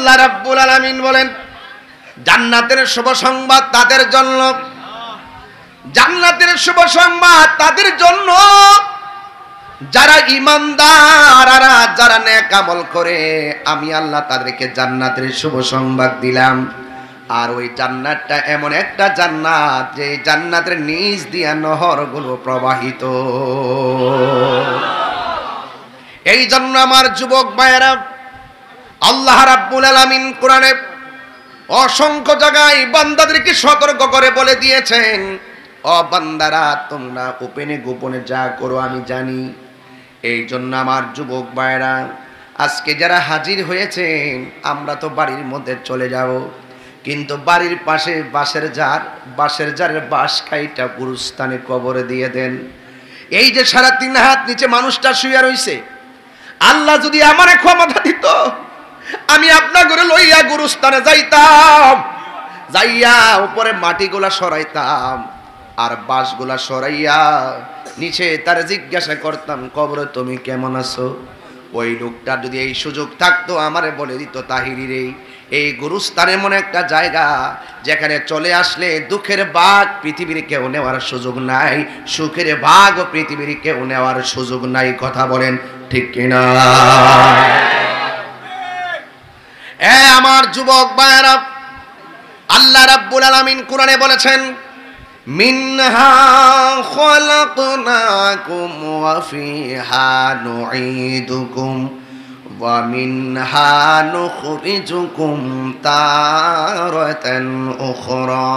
আল্লাহ রাব্বুল আলামিন বলেন জান্নাতের শুভ সংবাদ তাদের জন্য, জান্নাতের শুভ সংবাদ তাদের জন্য যারা ঈমানদার আর যারা নেক আমল করে, আমি আল্লাহ তাদেরকে জান্নাতের শুভ সংবাদ দিলাম। আর ওই জান্নাতটা এমন একটা জান্নাত যে জান্নাতের নিচ দিয়া নহরগুলো প্রবাহিত। এই জন্য আমার যুবক ভাইয়েরা, আল্লাহ রাব্বুল আলামিন কোরআনে অসংখ্য জায়গায় বান্দাদেরকে সতর্ক করে বলে দিয়েছেন, ও বান্দারা তোমরা গোপনে গোপনে যা করো আমি জানি। এই জন্য আমার যুবক ভাইয়েরা, আজকে যারা হাজির হয়েছেন, আমরা তো বাড়ির মধ্যে চলে যাব, কিন্তু বাড়ির পাশে বাঁশের জারের বাঁশ কাইটা গুরুস্থানে কবরে দিয়ে দেন। এই যে 3.5 হাত নিচে মানুষটা শুয়ে রইছে, আল্লাহ যদি আমারে ক্ষমতা দিত, আমি আপনার ঘরে লইয়া গুরুস্থানে যাইতাম, যাইয়া উপরে মাটিগুলা সরাইতাম আর বাঁশগুলা সরাইয়া নিচে তার জিজ্ঞাসা করতাম, কবরে তুমি কেমন আছো? ওই লোকটার যদি এই সুযোগ থাকতো আমারে বলে দিত, তাহিরি রে, এই গুরুস্থান এমন একটা জায়গা যেখানে চলে আসলে দুঃখের ভাগ পৃথিবীর কেউ নেওয়ার সুযোগ নাই, সুখের ভাগ পৃথিবীর কেউ নেওয়ার সুযোগ নাই। কথা বলেন ঠিক কিনা? আমার যুবক ভাইয়েরা, আল্লাহ রাব্বুল আলামিন কোরআনে বলেছেন, মিনহা খলাকনাকুম ওয়া ফিহা নুঈদুকুম ওয়া মিনহা নুখরিজুকুম তারাতান উখরা।